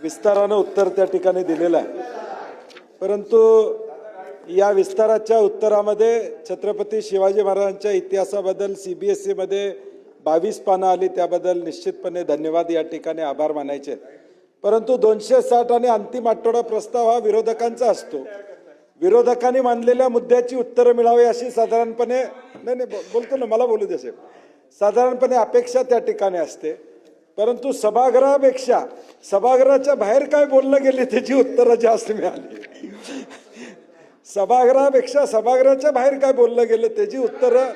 विस्तारानं उत्तर त्या ठिकाणी दिलेलं आहे। परंतु या विस्ताराच्या उत्तरामध्ये छत्रपती शिवाजी महाराजांच्या इतिहासाबद्दल CBSE मध्ये 22 पानं आली, त्याबद्दल निश्चितपणे धन्यवाद, या ठिकाणी आभार मानायचे। परंतु 260 आणि अंतिम आठवडा प्रस्ताव हा विरोधकांचा असतो। विरोधकांनी मांडलेल्या मुद्द्याची उत्तरं मिळावी अशी साधारणपणे बोलतो ना, मला बोलू दे, साधारणपणे अपेक्षा त्या ठिकाणी असते। परंतु सभागृहापेक्षा सभागृहाच्या बाहेर काय बोललं गेले त्याची उत्तरं जास्त मिळाली। सभागृहापेक्षा सभागृहाच्या बाहेर काय बोललं गेलं त्याची उत्तरं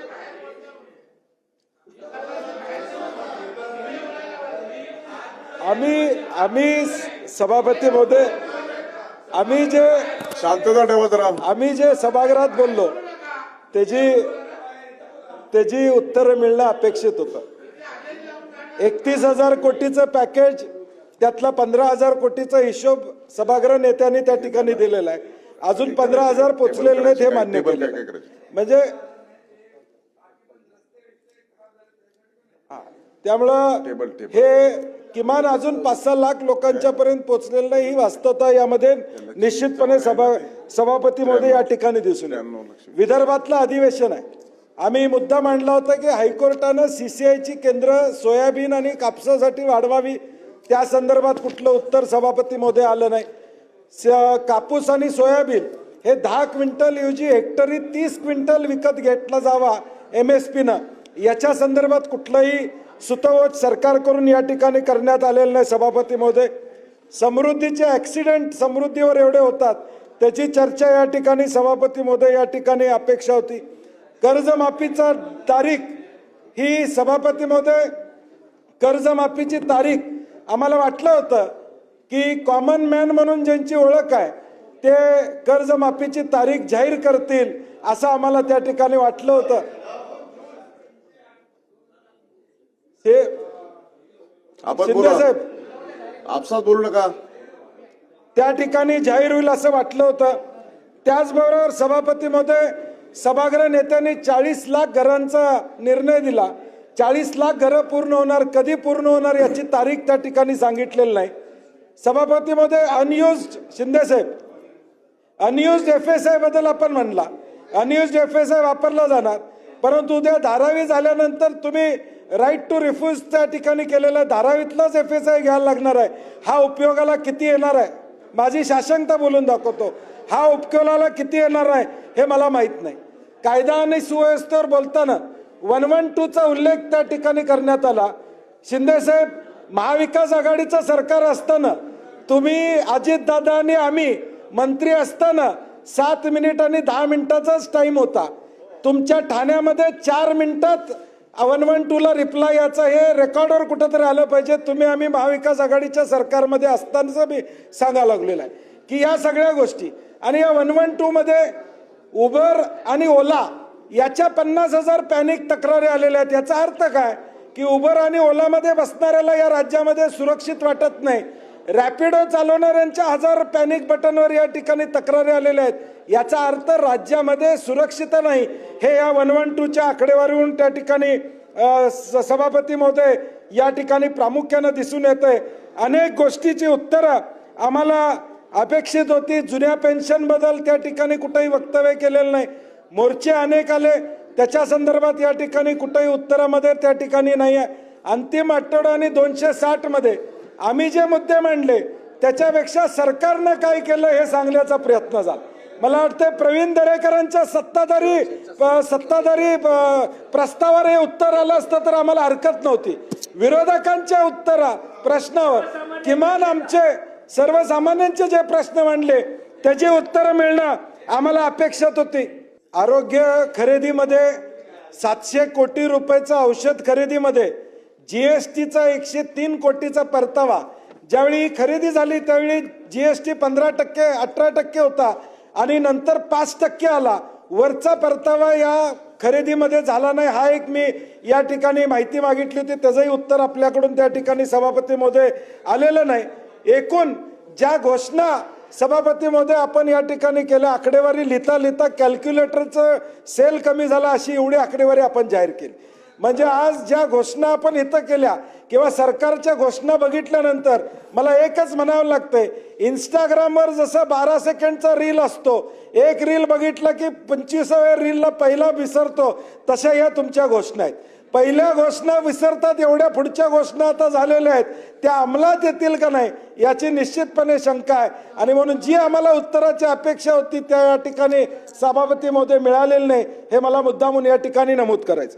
आम्ही सभापती महोदय, आम्ही जे शांतता ठेवा जरा, आम्ही जे सभागृहात बोललो त्याची उत्तरं मिळणं अपेक्षित होतं। 31,000 कोटीचं पॅकेज, त्यातला 15,000 कोटीचा हिशोब सभागृह नेत्यांनी त्या ठिकाणी दिलेला आहे। अजून 15,000 पोचलेले नाहीत हे मान्य केलं। म्हणजे त्यामुळं हे किमान अजून 5-6 लाख लोकांच्या पर्यंत पोहोचलेलं नाही, ही वास्तवता यामध्ये निश्चितपणे सभापती महोदय या ठिकाणी दिसून येते। विदर्भातलं अधिवेशन आहे, आम्ही मुद्दा मांडला होता की हायकोर्टानं CCIची केंद्र सोयाबीन आणि कापसासाठी वाढवावी, त्या संदर्भात कुठलं उत्तर सभापती महोदय आलं नाही। कापूस आणि सोयाबीन हे 10 क्विंटल ऐवजी हेक्टरी 30 क्विंटल विकत घेतला जावा MSPनं, याच्या संदर्भात कुठलंही सुतोवाच सरकारकडून या ठिकाणी करण्यात आलेलं नाही सभापती महोदय। समृद्धीचे ऍक्सिडेंट समृद्धीवर एवढे होतात त्याची चर्चा या ठिकाणी सभापती महोदय या ठिकाणी अपेक्षा होती। कर्जमाफीचा तारीख ही सभापती महोदय, कर्जमाफीची तारीख आम्हाला वाटलं होतं की कॉमन मॅन म्हणून ज्यांची ओळख आहे ते कर्जमाफीची तारीख जाहीर करतील असं आम्हाला त्या ठिकाणी वाटलं होतं। हे शिंदे साहेब आपसात बोलू नका, त्या ठिकाणी जाहीर होईल असं वाटलं होतं। त्याचबरोबर सभापती महोदय, सभागृह नेत्यांनी 40 लाख घरांचा निर्णय दिला। 40 लाख घरं पूर्ण होणार, कधी पूर्ण होणार याची तारीख त्या ठिकाणी सांगितलेली नाही। सभापती महोदय, अनयुज्ड शिंदे साहेब, अनयुज्ड FSI बद्दल आपण म्हणला, अनयुज्ड FSI वापरला जाणार, परंतु उद्या धारावी झाल्यानंतर तुम्ही राईट टू रिफ्यूज त्या ठिकाणी केलेला धारावीतलाच FSI घ्यायला लागणार आहे। हा उपयोगाला किती येणार आहे, माझी साशंकता बोलून दाखवतो, हा उपयोगाला किती येणार आहे हे मला माहित नाही। कायदा आणि सुव्यवस्थेवर बोलताना 112चा उल्लेख त्या ठिकाणी करण्यात आला। शिंदे साहेब, महाविकास आघाडीचं सरकार असताना तुम्ही अजितदादा आणि आम्ही मंत्री असताना 7 मिनिट आणि 10 मिनिटाचाच टाइम होता। तुमच्या ठाण्यामध्ये 4 मिनिटात 112ला रिप्लाय याचा हे रेकॉर्डवर कुठंतरी आलं पाहिजे। तुम्ही आम्ही महाविकास आघाडीच्या सरकारमध्ये असताना मी सांगायला लागलेलं आहे की या सगळ्या गोष्टी आणि या 112 मध्ये उबर आणि ओला याच्या 50,000 पॅनिक तक्रारी आलेल्या आहेत। याचा अर्थ काय की उबर आणि ओलामध्ये बसणाऱ्याला या राज्यामध्ये सुरक्षित वाटत नाही। रॅपिडो चालवणाऱ्यांच्या 1000 पॅनिक बटनवर या ठिकाणी तक्रारी आलेल्या आहेत। याचा अर्थ राज्यामध्ये सुरक्षितता नाही, हे या 112च्या आकडेवारीवरून त्या ठिकाणी सभापती महोदय या ठिकाणी प्रामुख्याने दिसून येते। अनेक गोष्टीची उत्तरं आम्हाला अपेक्षित होती। जुन्या पेन्शन बद्दल त्या ठिकाणी कुठेही वक्तव्य केलेलं नाही। मोर्चे अनेक आले, त्याच्या संदर्भात या ठिकाणी कुठेही उत्तरामध्ये त्या ठिकाणी नाही आहे। अंतिम आठवडा आणि 260 मध्ये आम्ही जे मुद्दे मांडले त्याच्यापेक्षा सरकारनं काय केलं हे सांगण्याचा प्रयत्न झाला। मला वाटतं प्रवीण दरेकरांच्या सत्ताधारी प्रस्तावावर हे उत्तर आलं असतं तर आम्हाला हरकत नव्हती। विरोधकांच्या प्रश्नावर किमान आमचे सर्वसामान्यांचे जे प्रश्न मांडले त्याची उत्तरं मिळणं आम्हाला अपेक्षित होती। आरोग्य खरेदीमध्ये 700 कोटी रुपयाचा औषध खरेदीमध्ये GSTचा 103 कोटीचा परतावा, ज्यावेळी खरेदी झाली त्यावेळी GST 15% 18% होता आणि नंतर 5% आला। वरचा परतावा या खरेदीमध्ये झाला नाही। हा एक मी या ठिकाणी माहिती मागितली होती, त्याचंही उत्तर आपल्याकडून त्या ठिकाणी सभापती महोदय आलेलं नाही। एकूण ज्या घोषणा सभापती महोदय आपण या ठिकाणी केल्या, आकडेवारी लिहिता लिहिता कॅल्क्युलेटरचं सेल कमी झाला अशी एवढी आकडेवारी आपण जाहीर केली। म्हणजे आज ज्या घोषणा आपण इथं केल्या किंवा सरकारच्या घोषणा बघितल्यानंतर मला एकच म्हणावं लागतंय, इंस्टाग्रामवर जसं 12 सेकंडचा रील असतो, एक रील बघितलं की 25व्या रीलला पहिला विसरतो, तशा या तुमच्या घोषणा आहेत. पहिल्या घोषणा विसरतात एवढ्या पुढच्या घोषणा आता झालेल्या आहेत, त्या अंमलात येतील का नाही याची निश्चितपणे शंका आहे. आणि म्हणून जी आम्हाला उत्तराची अपेक्षा होती त्या या ठिकाणी सभापती महोदय मिळालेली नाही, हे मला मुद्दामून या ठिकाणी नमूद करायचं.